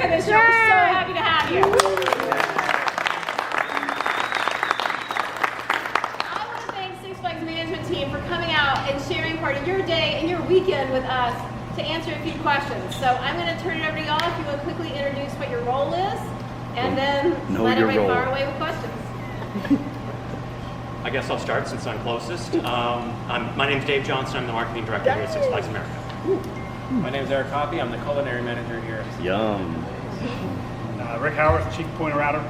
America this year. We're so happy to have you. I want to thank Six Flags management team for coming out and sharing part of your day and your weekend with us to answer a few questions. So I'm going to turn it over to y'all if you will quickly introduce what your role is, and then let everybody fire away with questions. I guess I'll start since I'm closest. My name's Dave Johnson. I'm the marketing director here at Six Flags America. My name is Eric Poppe. I'm the culinary manager here. Yum. Rick Howard, Chief Pointerouter.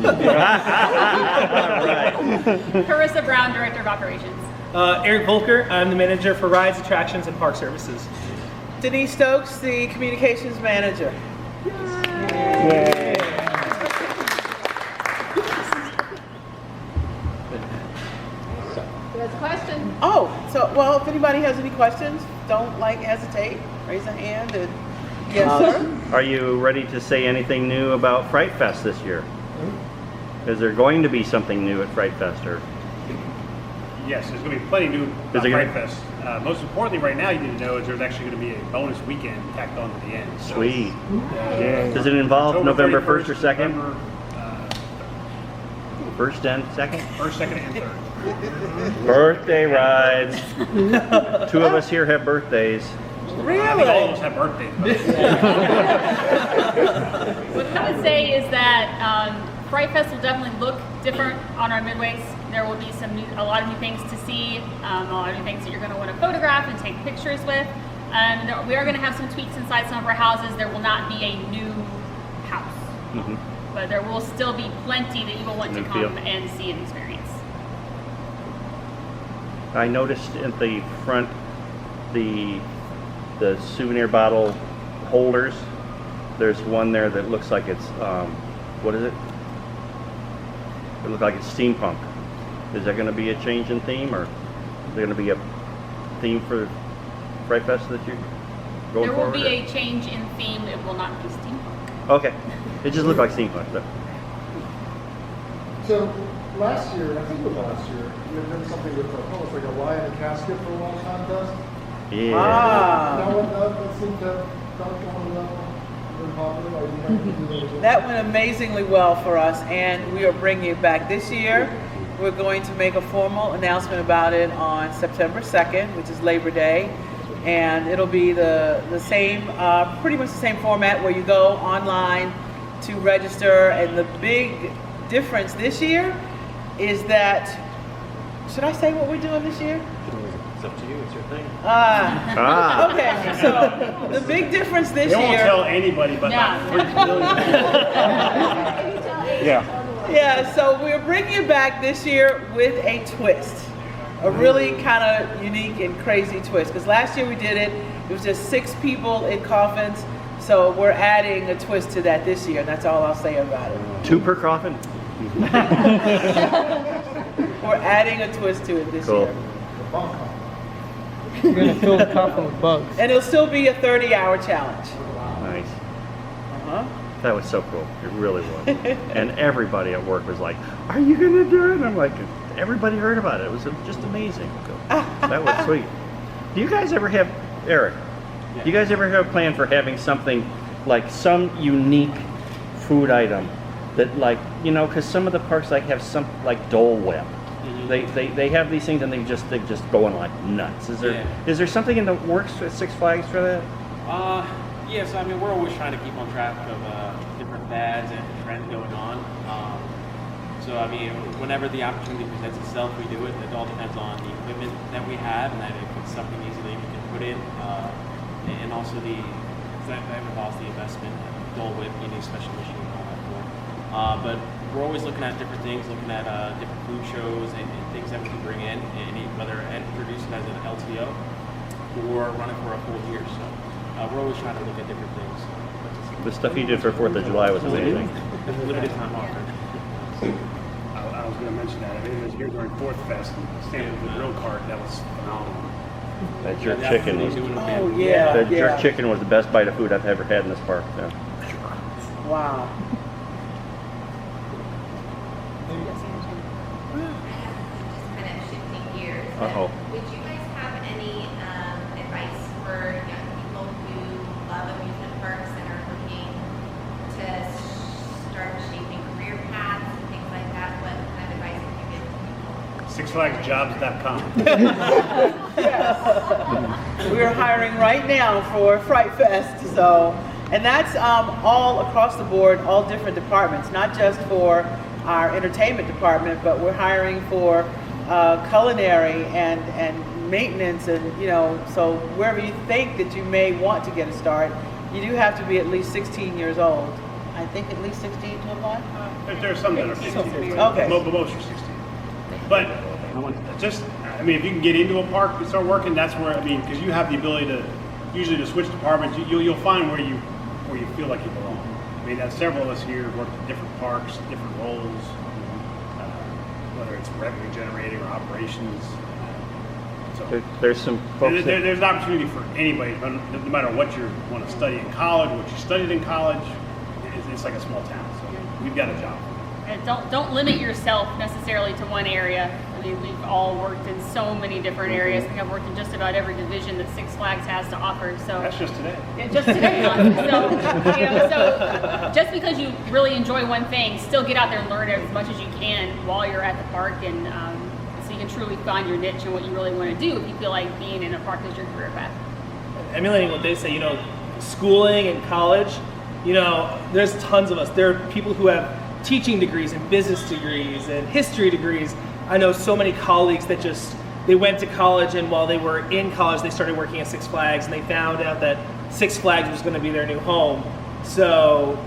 Right. Clarissa Brown, Director of Operations. Eric Volcker. I'm the manager for rides, attractions, and park services. Deniece Stokes, the communications manager. Yay. Who has a question? Well, if anybody has any questions, don't hesitate. Raise a hand and yes, sir. Are you ready to say anything new about Fright Fest this year? Is there going to be something new at Fright Fest? Or? Yes, there's going to be plenty new about Fright Fest. Most importantly, right now, you need to know is there's actually going to be a bonus weekend tacked on to the end. So, sweet. Does it involve November 1st or 2nd? November, First and second? First, second, and third. Birthday rides. Two of us here have birthdays. Really? I think all of us have birthdays. What I would say is that Fright Fest will definitely look different on our midways. There will be a lot of new things to see, a lot of new things that you're going to want to photograph and take pictures with. We are going to have some tweaks inside some of our houses. There will not be a new house, but there will still be plenty that you will want to come and see and experience. I noticed at the front the souvenir bottle holders. There's one there that looks like it's what is it? It looks like it's steampunk. Is that going to be a change in theme, or is there going to be a theme for Fright Fest that you're going There will forward? be a change in theme. It will not be steampunk. Okay, it just looked like steampunk. So last year, I think it was last year, you had done something with almost like a lion and casket for a wall contest. Yeah. That seemed to have gone well. That went amazingly well for us, and we are bringing it back this year. We're going to make a formal announcement about it on September 2nd, which is Labor Day, and it'll be the same, pretty much the same format where you go online to register. And the big difference this year is that, should I say what we're doing this year? It's up to you. It's your thing. Okay, so the big difference this year. They won't tell anybody but about 3 million people. Yeah, so we're bringing it back this year with a twist. A really kind of unique and crazy twist. Because last year we did it was just 6 people in coffins. So we're adding a twist to that this year, and that's all I'll say about it. 2 per coffin? We're adding a twist to it this year. You're going to fill the coffin with bugs. And it'll still be a 30-hour challenge. Nice. That was so cool. It really was. And everybody at work was like, "Are you going to do it?" And I'm like, everybody heard about it. It was just amazing. That was sweet. Do you guys ever have, Eric, do you guys ever have a plan for having something like some unique food item that, like, you know, because some of the parks have some like Dole Whip. They have these things and they just going like nuts. Is there something in the works at Six Flags for that? Yes, I mean, we're always trying to keep on track of different fads and trends going on. So I mean, whenever the opportunity presents itself, we do it. It all depends on the equipment that we have, and that if it's something easily we can put in, and also that involves the investment. Dole Whip, you need a special machine and all that for. But we're always looking at different things, looking at different food shows and things that we can bring in, and whether introduce it as an LTO or run it for a full year. So we're always trying to look at different things. The stuff you did for 4th of July was amazing. Limited time offer. I was going to mention that. I mean, it was here during 4th Fest, standing with the grill cart. That was phenomenal. That jerk chicken was. That jerk chicken was the best bite of food I've ever had in this park. Yeah. Wow. Uh-oh. Would you guys have any advice for young people who love amusement parks and are looking SixFlagsJobs.com. Yes. We're hiring right now for Fright Fest, so, and that's all across the board, all different departments, not just for our entertainment department, but we're hiring for culinary and maintenance, and so wherever you think that you may want to get a start, you do have to be at least 16 years old. I think at least 16 to apply? There's some that are 15. Okay. Most are 16. But just, I mean, if you can get into a park and start working, that's where, I mean, because you have the ability to, usually to switch departments, you'll find where you feel like you belong. I mean, several of us here work in different parks, different roles, whether it's revenue generating or operations. So There's some folks there's an opportunity for anybody, no matter what you want to study in college, what you studied in college. It's like a small town, so we've got a job. And don't limit yourself necessarily to one area. I mean, we've all worked in so many different areas. I think I've worked in just about every division that Six Flags has to offer. So That's just today. Yeah, just today. So just because you really enjoy one thing, still get out there and learn as much as you can while you're at the park, and so you can truly find your niche and what you really want to do if you feel like being in a park is your career path. Emulating what they say, schooling and college, there's tons of us. There are people who have teaching degrees and business degrees and history degrees. I know so many colleagues that they went to college, and while they were in college, they started working at Six Flags, and they found out that Six Flags was going to be their new home. So,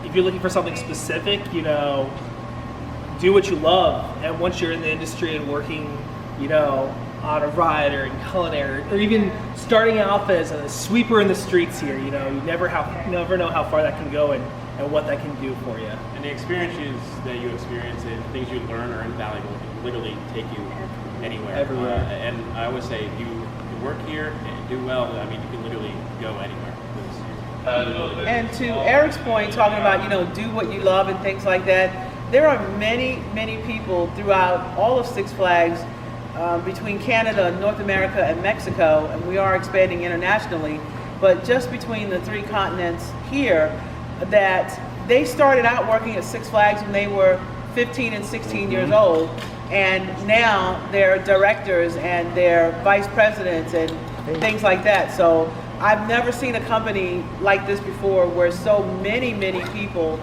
if you're looking for something specific, do what you love. And once you're in the industry and working, on a ride or in culinary, or even starting off as a sweeper in the streets here, you never know how far that can go and what that can do for you. And the experiences that you experience and things you learn are invaluable. It can literally take you anywhere. Everywhere. And I always say, if you work here and do well, I mean, you can literally go anywhere. And to Eric's point, talking about, do what you love and things like that, there are many, many people throughout all of Six Flags, between Canada, North America, and Mexico, and we are expanding internationally, but just between the three continents here, that they started out working at Six Flags when they were 15 and 16 years old, and now they're directors and they're vice presidents and things like that. So I've never seen a company like this before where so many, many people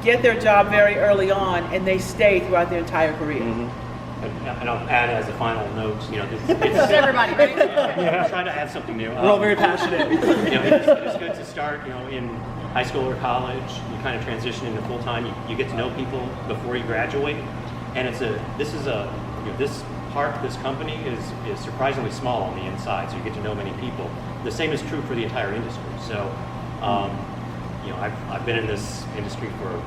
get their job very early on and they stay throughout their entire career. And I'll add as a final note, it's everybody, right? Try to add something new. We're all very passionate. It is good to start, in high school or college. You kind of transition into full time. You get to know people before you graduate, and this company is surprisingly small on the inside, so you get to know many people. The same is true for the entire industry. So, I've been in this industry for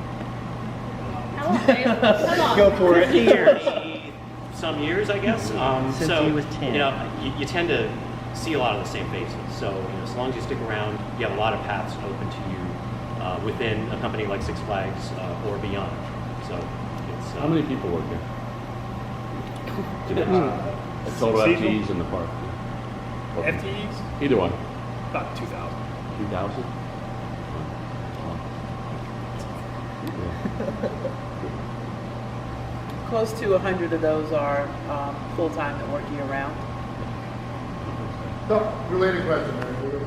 How long, Dave? How long? Go for it. some years, I guess. Since he was 10. You tend to see a lot of the same faces. So, as long as you stick around, you have a lot of paths open to you within a company like Six Flags or beyond. So, it's how many people work there? Total FTEs in the park. FTEs? Either one. About 2,000. 2,000. Close to 100 of those are full-time that work year-round. So, related question, to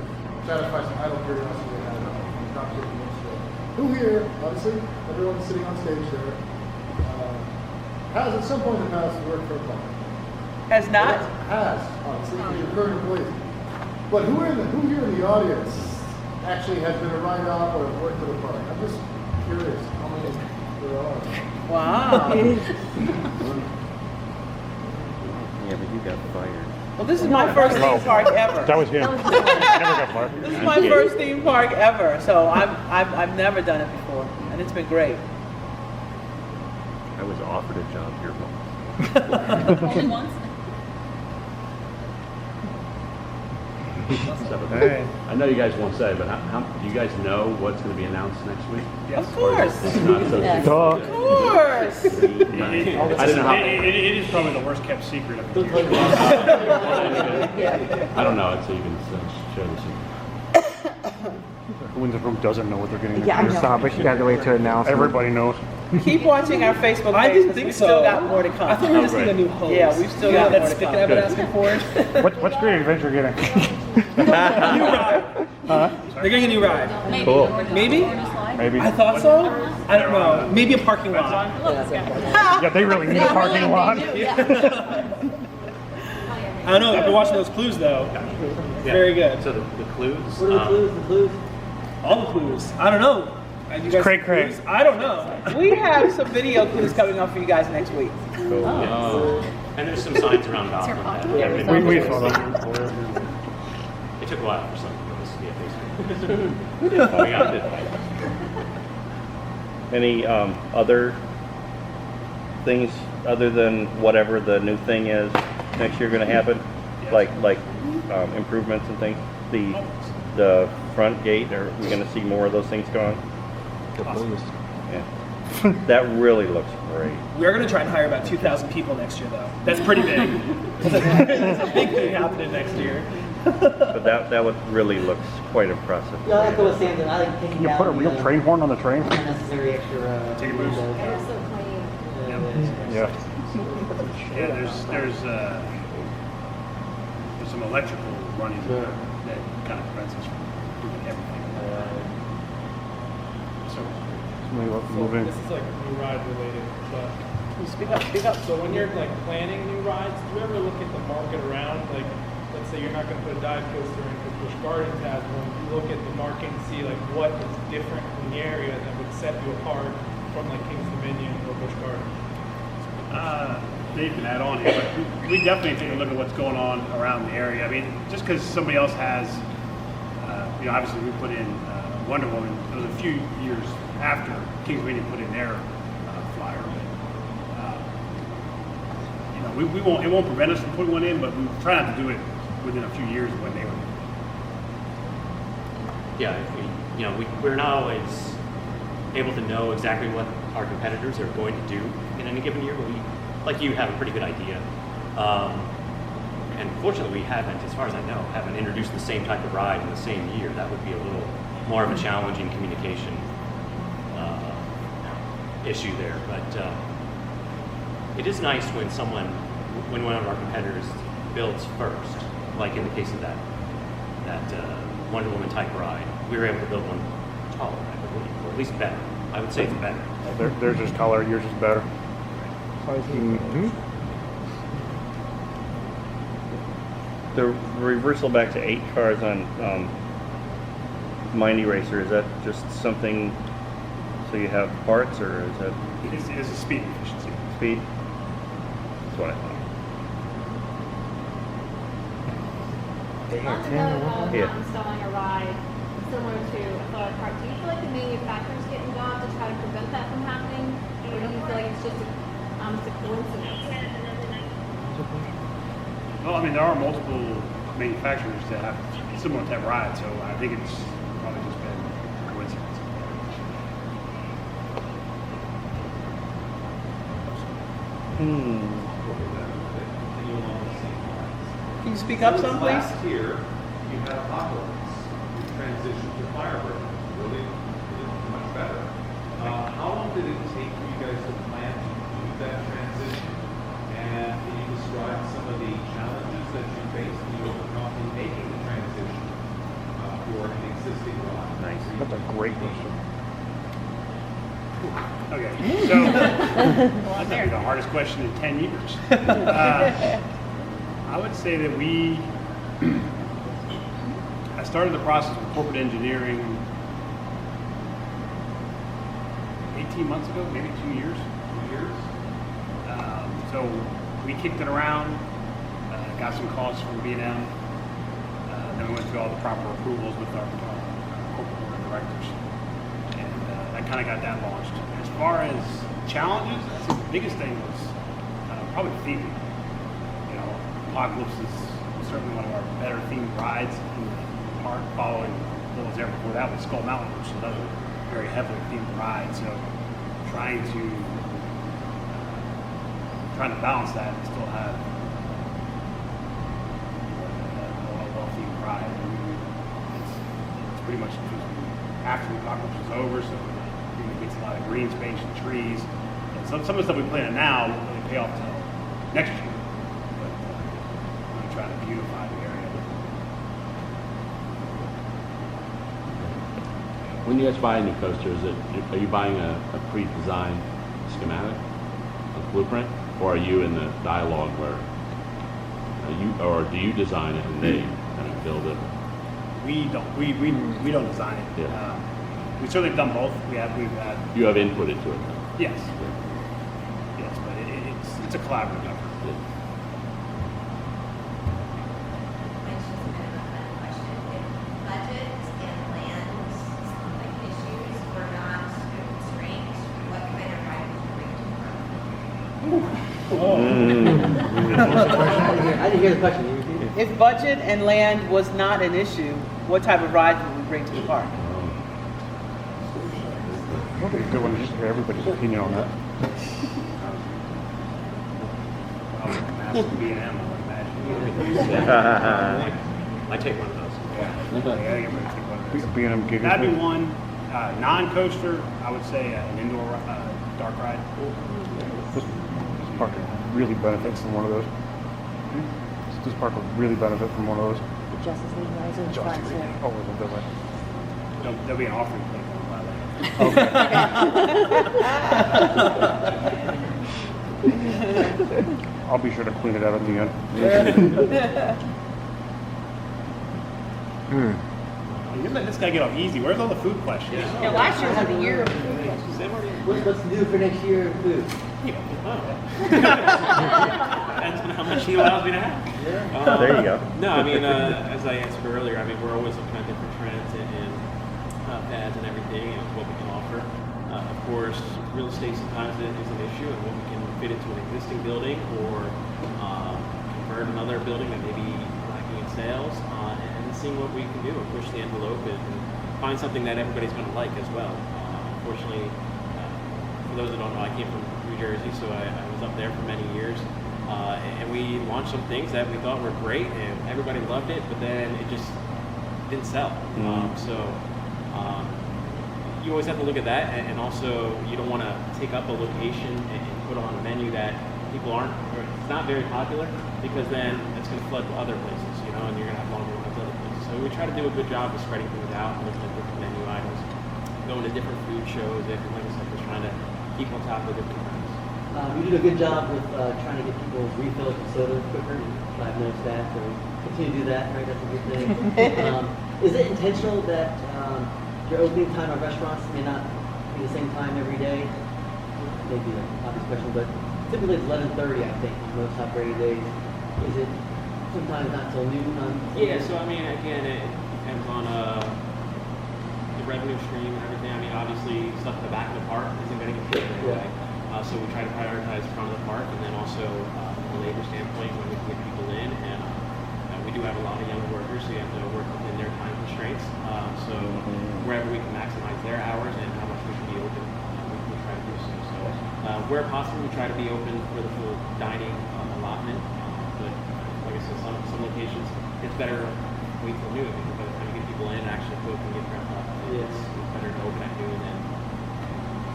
satisfy some idle curiosity I had from the conversation yesterday. Who here, obviously, everyone sitting on stage there, has at some point in the past worked for a park? Has not? Has, honestly, your current employees. But who here in the audience actually has been a write-off or worked for the park? I'm just curious how many there are. Wow. Yeah, but you got fired. Well, this is my first theme park ever. That was him. Never got fired. This is my first theme park ever, so I've never done it before, and it's been great. I was offered a job here once. Only once? I know you guys won't say, but how do you guys know what's going to be announced next week? Of course. It's not so Of course. I didn't know how. It is probably the worst kept secret of the year. I don't know until you can show the secret. Who in this room doesn't know what they're getting? Yeah, I know. Stop it. You gotta wait to announce. Everybody knows. Keep watching our Facebook page. I didn't 'cause think we so. still got more to come. I thought we were just getting a new host. Yeah, we've still Yeah, got that more to stick come. I've been asking for. What's Great Adventure getting? New ride. They're getting a new ride. Maybe. Cool. Maybe? Maybe. I thought so. I don't know. Maybe a parking lot. Yeah, they really need a parking lot. I don't know. I've been watching those clues though. Yeah. Very good. So the clues. What are the clues? The clues? All the clues. I don't know. You guys cray see cray. clues? I don't know. We have some video clues coming up for you guys next week. And there's some signs around Gotham. that have been- We saw them. It took a while for some of us to get Facebook. We got it. Any other things other than whatever the new thing is next year going to happen? Like improvements and things? The front gate, are we going to see more of those things going? Yeah. That really looks great. We are going to try and hire about 2,000 people next year, though. That's pretty big. That's a big thing happening next year. But that would really looks quite impressive. Yeah, I echo what Sam said. I like taking You down put a real the, train horn on the train? unnecessary extra. Take a boost. windows. So clean. Yeah. Yeah, there's some electrical running that kind of prevents us from doing everything. So, moving. This is like new ride related, but Speak up, speak up. so when you're like planning new rides, do you ever look at the market around? Like, let's say you're not going to put a dive coaster in because Busch Gardens has one. You look at the market and see like what is different in the area that would set you apart from like King's Dominion or Busch Gardens. Dave can add on here, but we definitely take a look at what's going on around the area. I mean, just because somebody else has, obviously we put in Wonder Woman. It was a few years after King's Dominion put in their flyer. But, we won't. It won't prevent us from putting one in, but we try not to do it within a few years when they would. Yeah, we're not always able to know exactly what our competitors are going to do in any given year, but we, like you, have a pretty good idea. And fortunately, we haven't, as far as I know, introduced the same type of ride in the same year. That would be a little more of a challenging communication issue there. But it is nice when one of our competitors builds first, like in the case of that Wonder Woman type ride. We were able to build one taller, I believe, or at least better. I would say it's better. Theirs is taller, yours is better. The reversal back to 8 cars on Mind Eraser, is that just something so you have parts, or is that It's a speed efficiency. speed? That's what I thought. On the note of Yeah. not installing a ride similar to a thought park, do you feel like the manufacturers get involved to try to prevent that from happening? Or do you feel like it's just almost a coincidence? Well, I mean, there are multiple manufacturers that have similar type rides, so I think it's probably just been a coincidence. Can you speak up some, please? Last year, you had Apocalypse. You transitioned to Firebird. Really much better. How long did it take for you guys to plan to do that transition? And can you describe some of the challenges that you faced and you overcome in making the transition for an existing ride? Nice. That's a great question. Okay, so that's maybe the hardest question in 10 years. I would say that I started the process with corporate engineering 18 months ago, maybe 2 years. 2 years? So we kicked it around, got some costs from B&M, then we went through all the proper approvals with our corporate board of directors, and that kind of got that launched. As far as challenges, I think the biggest thing was probably theming. Apocalypse is certainly one of our better themed rides in the park, following what was there before that was Skull Mountain, so that was a very heavily themed ride. So trying to balance that and still have a well-themed ride. I mean, it's pretty much after the apocalypse was over, so it gets a lot of green space and trees. And some of the stuff we plan now won't really pay off until next year. But I'm going to try to beautify the area. When you guys buy a new coaster, are you buying a pre-designed schematic, a blueprint, or are you in the dialogue where do you design it and they kind of build it? We don't design it. Yeah. We've certainly done both. We've had You have input into it. yes, yes, but it's a collaborative effort. It's just kind of a fun question. If budget and land like issues were not constrained, what kind of ride would you bring to the park? I didn't hear the question. Can you repeat it? If budget and land was not an issue, what type of rides would we bring to the park? That'd be a good one to just hear everybody's opinion on that. B&M, I would imagine. I take one of those. B&M gig. That'd be one. Non-coaster, I would say an indoor dark ride. This park really benefits from one of those. This park would really benefit from one of those. The Justice League rides are fun too. Oh, we'll go that way. There'll be an offering plate going by there. I'll be sure to clean it out at the end. You're letting this guy get off easy. Where's all the food questions? Yeah, last year was the year. What's new for next year in food? Depends on how much he allows me to have. There you go. No, I mean, as I answered earlier, I mean, we're always looking at different trends and fads and everything and what we can offer. Of course, real estate sometimes is an issue and what we can fit into an existing building or convert another building that may be lacking in sales and seeing what we can do and push the envelope and find something that everybody's going to like as well. Unfortunately, for those that don't know, I came from New Jersey, so I was up there for many years. And we launched some things that we thought were great and everybody loved it, but then it just didn't sell. You always have to look at that, and also you don't want to take up a location and put on a menu that people aren't, or it's not very popular, because then it's going to flood other places, you know, and you're going to have longer lines other places. So we try to do a good job of spreading things out and looking at different menu items, going to different food shows, and like I said, just trying to keep on top of different trends. You did a good job with trying to get people refills of soda quicker. I've noticed that, so continue to do that, right? That's a good thing. Is it intentional that your opening time of restaurants may not be the same time every day? Maybe an obvious question, but typically it's 11:30, I think, on most operating days. Is it sometimes not till noon? Yeah, so I mean, again, it depends on the revenue stream and everything. I mean, obviously, stuff at the back of the park isn't going to get paid right away. So we try to prioritize front of the park, and then also from a labor standpoint, when we can get people in, and we do have a lot of young workers, so you have to work within their time constraints. So wherever we can maximize their hours and how much we can be open, we try to do so. So where possible, we try to be open for the full dining allotment. But like I said, some locations, it's better wait till noon, because by the time you get people in, actually cook and get prepped up, it's better to open at noon than.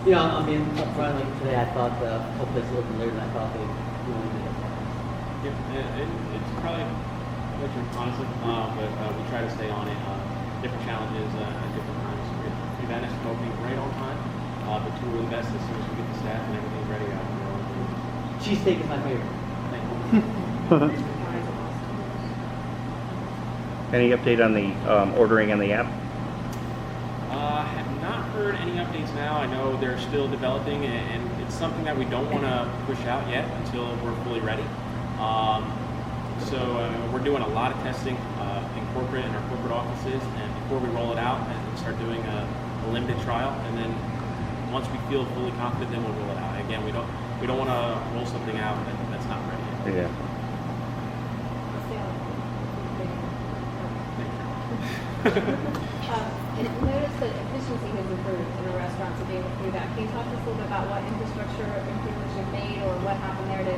You know, I mean, up front, like today, I thought a couple places open later than I thought they really did. It's probably honestly, but we try to stay on it. Different challenges at different times. We've had an opening right on time, but two are the best as soon as we get the staff and everything's ready out. Cheesesteak is my favorite. Any update on the ordering on the app? Have not heard any updates now. I know they're still developing, and it's something that we don't want to push out yet until we're fully ready. So we're doing a lot of testing in corporate offices, and before we roll it out and start doing a limited trial, and then once we feel fully confident, then we'll roll it out. Again, we don't want to roll something out that's not ready yet. Yeah. And notice that efficiency has improved in the restaurants to be able to do that. Can you talk to us a little bit about what infrastructure improvements you've made or what happened there to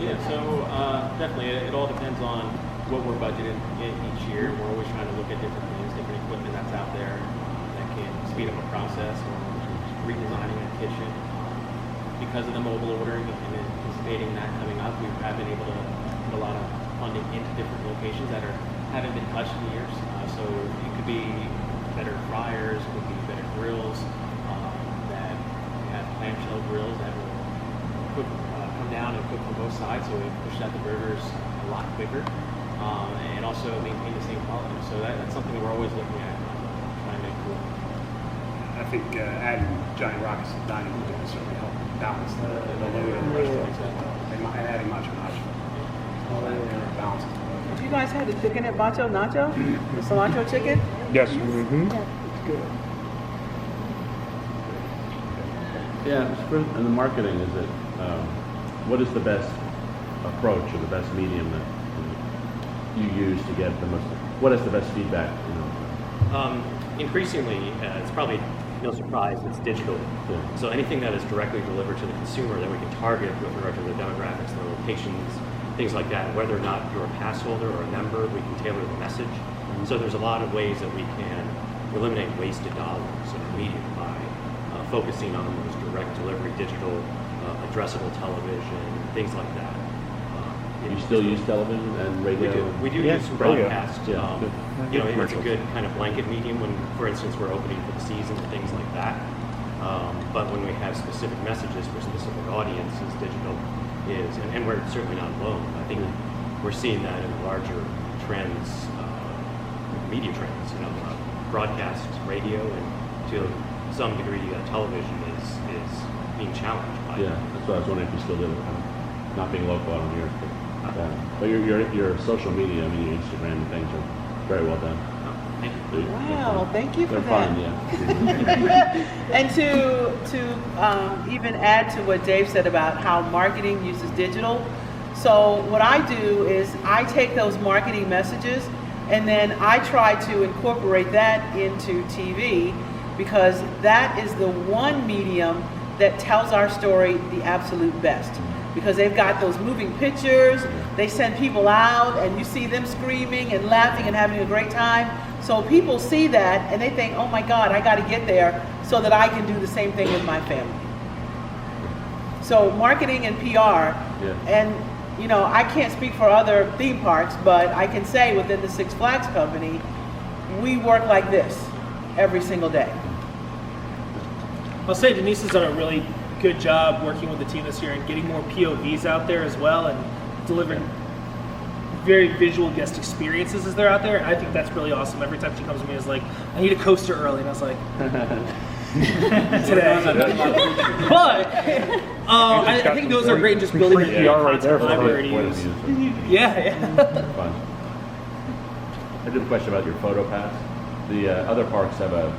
Yeah, so definitely it all depends on what we're budgeted each year. We're always trying to look at different things, different equipment that's out speed up a process or redesigning a kitchen. Because of the mobile ordering and anticipating that coming up, we have been able to put a lot of funding into different locations that haven't been touched in years. So it could be better fryers, it could be better grills, that we have clamshell grills that will cook, come down and cook from both sides, so we push out the burgers a lot quicker, and also maintain the same quality. So that's something we're always looking at, trying to make cool. I think adding giant rockets to the dining room will certainly help balance the load of the restaurants. And adding macho nacho, all that balances the load. Did you guys have the chicken at Macho Nacho? The cilantro chicken? Yes. It's good. Yeah, and the marketing, is it, what is the best approach or the best medium that you use to get the most, what is the best feedback, you know? Increasingly, it's probably no surprise, it's digital. Yeah. So anything that is directly delivered to the consumer that we can target with regard to the demographics, the locations, things like that, whether or not you're a pass holder or a member, we can tailor the message. So there's a lot of ways that we can eliminate wasted dollars in the media by focusing on those direct delivery, digital, addressable television, things like that. You still use television and radio? We do Yes, use some radio. broadcast. Yeah, good. You know, it's a good kind of blanket medium when, for instance, we're opening for the season and things like that. But when we have specific messages for specific audiences, digital is, and we're certainly not alone. I think we're seeing that in larger trends, media trends. You know, broadcast, radio, and to some degree, television is being challenged by. Yeah, that's what I was wondering if you still do it. Not being local, I don't hear it. But your social media, I mean, your Instagram and things are very well done. Thank you. Wow, thank you for They're that. fun, yeah. And to even add to what Dave said about how marketing uses digital. So what I do is I take those marketing messages and then I try to incorporate that into TV, because that is the one medium that tells our story the absolute best. Because they've got those moving pictures, they send people out and you see them screaming and laughing and having a great time. So people see that and they think, oh my God, I gotta get there so that I can do the same thing with my family. So marketing and PR, and you know, I can't speak for other theme parks, but I can say within the Six Flags company, we work like this every single day. I'll say Deniece has done a really good job working with the team this year and getting more POVs out there as well, and delivering very visual guest experiences as they're out there. I think that's really awesome. Every time she comes to me, it's like, I need a coaster early, and I was like, today. But I think those are great, just building a right there for library to use. Yeah. Fun. I did a question about your photo pass. The other parks have a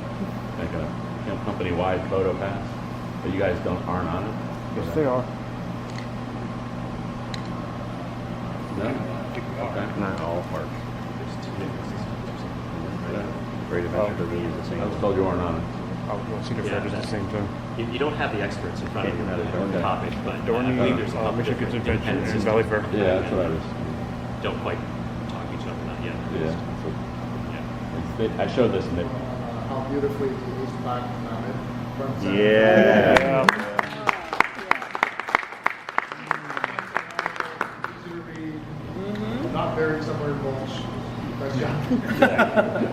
company-wide photo pass, but you guys aren't on it? Yes, they are. No? Okay. Not all parks. Great Adventure doesn't use the same. I was told you weren't on it. I was going to see if the same thing. You don't have the experts in front of you on the topic, but I Dorney, believe there's a couple Mission Kids different Adventure, independent and Valley systems. Fair. Yeah, that's what I was. Don't quite talk to each other, not yet. I showed this and they. How beautifully the East Park mounted front center. Yeah. Easy to read, not buried somewhere in mulch. Nice job.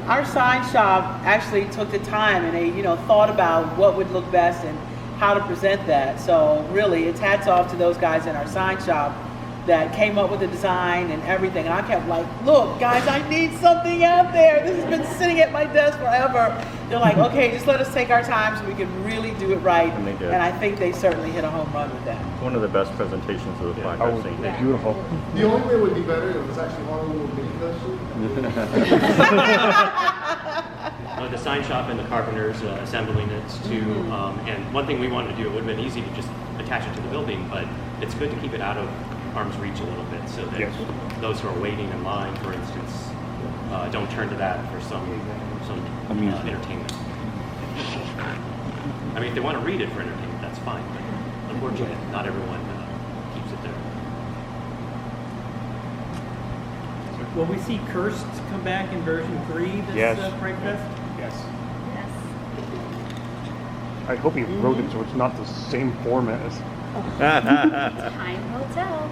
Our sign shop actually took the time and they, thought about what would look best and how to present that. So really, it's hats off to those guys in our sign shop that came up with the design and everything. And I kept like, look, guys, I need something out there. This has been sitting at my desk forever. They're like, okay, just let us take our time so we can really do it right. And they did. And I think they certainly hit a home run with that. One of the best presentations of the flag I've seen. Beautiful. The only way it would be better if it was actually Honolulu mini coaster. The sign shop and the carpenters assembling it too. And one thing we wanted to do, it would have been easy to just attach it to the building, but it's good to keep it out of arm's reach a little bit so that those who are waiting in line, for instance, don't turn to that for some entertainment. I mean, if they want to read it for entertainment, that's fine, but unfortunately, not everyone keeps it there. Will we see Cursed come back in version 3 this Yes. Fright Fest? Yes. I hope he wrote it so it's not the same format as. Time will tell.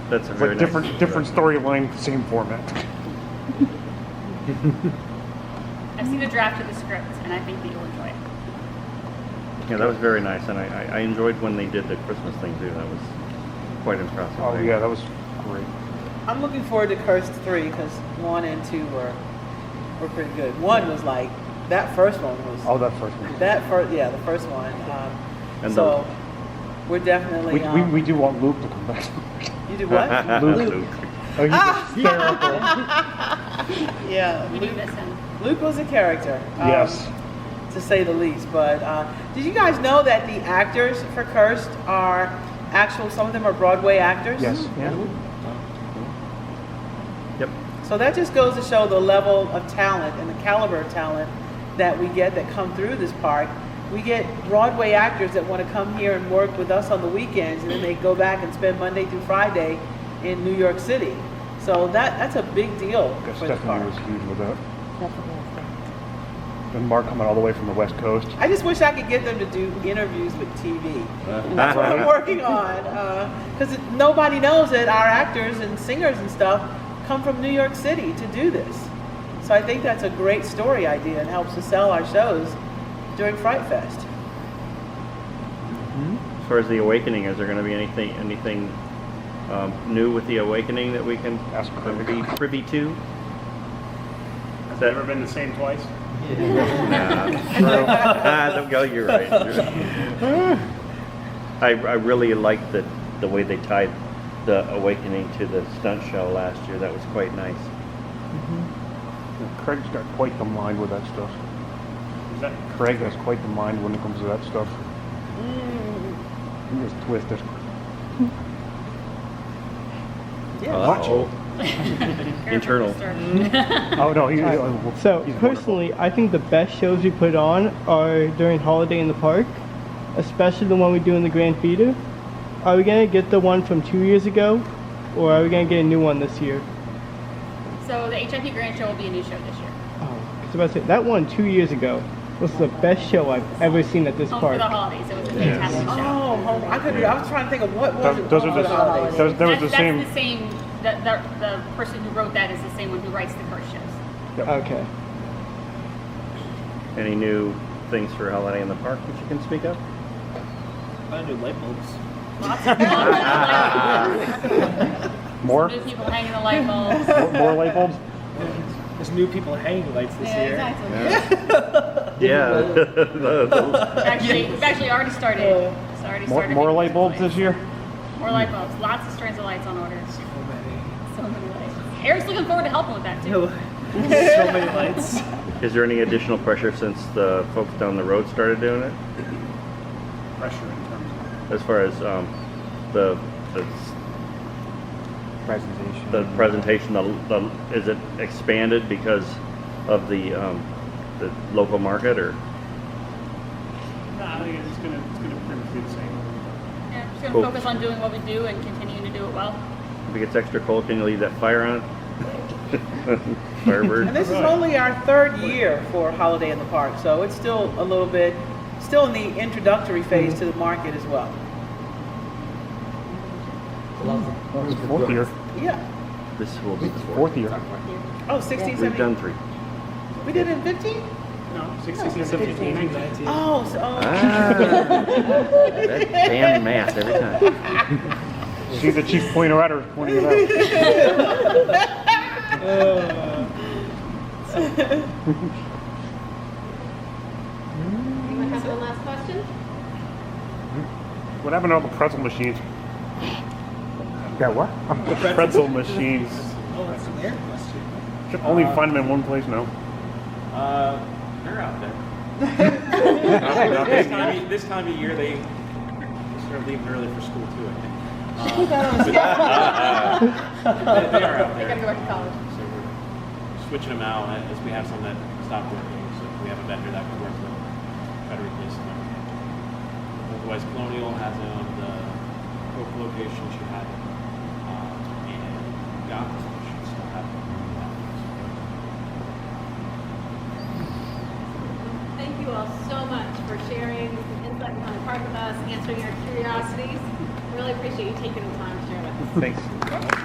That's a It's very like different storyline, same format. I've seen a draft of the script, and I think that you'll enjoy it. Yeah, that was very nice, and I enjoyed when they did the Christmas thing too. That was quite impressive. Oh yeah, that was great. I'm looking forward to Cursed 3 because 1 and 2 were pretty good. 1 was like, that first one was. Oh, that first one. Yeah, the first one. And so we're definitely. We do want Luke to come back. You do what? Luke. Oh, he's hysterical. Yeah, We do miss him. Luke was a character. Yes. To say the least. But did you guys know that the actors for Cursed are some of them are Broadway actors? Yes. Yeah. Yep. So that just goes to show the level of talent and the caliber of talent that we get that come through this park. We get Broadway actors that want to come here and work with us on the weekends, and then they go back and spend Monday through Friday in New York City. So that's a big deal for the Stephanie park. was huge with that. And Mark coming all the way from the West Coast. I just wish I could get them to do interviews with TV. That's what I'm working on. Because nobody knows that our actors and singers and stuff come from New York City to do this. So I think that's a great story idea and helps to sell our shows during Fright Fest. As far as the Awakening, is there going to be anything new with the Awakening that we can be privy to? Has it ever been the same twice? No, you're right. I really liked the way they tied the Awakening to the stunt show last year. That was quite nice. Craig's got quite the mind with that stuff. Is that Craig has quite the mind when it comes to that stuff. He just twisted. Internal. Oh no, So personally, I think the best shows we put on are during Holiday in the Park, especially the one we do in the Grand Theater. Are we gonna get the one from 2 years ago, or are we gonna get a new one this year? So the HIP Grand Show will be a new show this year. Oh, 'cause I was about to say that one 2 years ago was the best show I've ever seen at this Home park. for the holidays. It was a fantastic show. Oh, I was trying to think of what was it. Those are for the holidays. that was the That's same. the same. The person who wrote that is the same one who writes the Curse shows. Okay. Any new things for Holiday in the Park that you can speak of? I do light bulbs. Lots of light bulbs. More? New people hanging the light bulbs. More light bulbs? There's new people hanging lights this year. Exactly. Yeah. We've actually already started. It's already started. More making light bulbs this year? More light bulbs. Lots of strands of lights on order. So many lights. Eric's looking forward to helping with that too. So many lights. Is there any additional pressure since the folks down the road started doing it? pressure in terms of? As far as the presentation, is it expanded because of the local market, or? No, I think it's gonna pretty much be the same. Yeah, just gonna Cool. focus on doing what we do and continuing to do it well. If it gets extra cold, can you leave that fire on it? Firebird. And this is only our third year for Holiday in the Park, so it's still a little bit, still in the introductory phase to the market as well. This is fourth year. Yeah. This will be the Fourth year. Oh, 16, We've 17. done 3. We did it in 15? No, 16, 17, 18, 19. Oh, so. That damn math every time. See, the chief Pointerouter is pointing it out. Anyone have one last question? What happened to all the pretzel machines? Yeah, what? The pretzel machines. Oh, that's a weird question. You can only find them in one place now. They're out there. Okay. This time of year, they start leaving early for school too, I think. They are out They there. gotta go back to college. So we're switching them out as we have some that stop working. So we have a vendor that can work with them, try to replace them. Otherwise, Colonial has it on the Poppe location. She had it, and Gotham should still have it. Thank you all so much for spending time in the park with us, answering our curiosities. Really appreciate you taking the time to share with us. Thanks.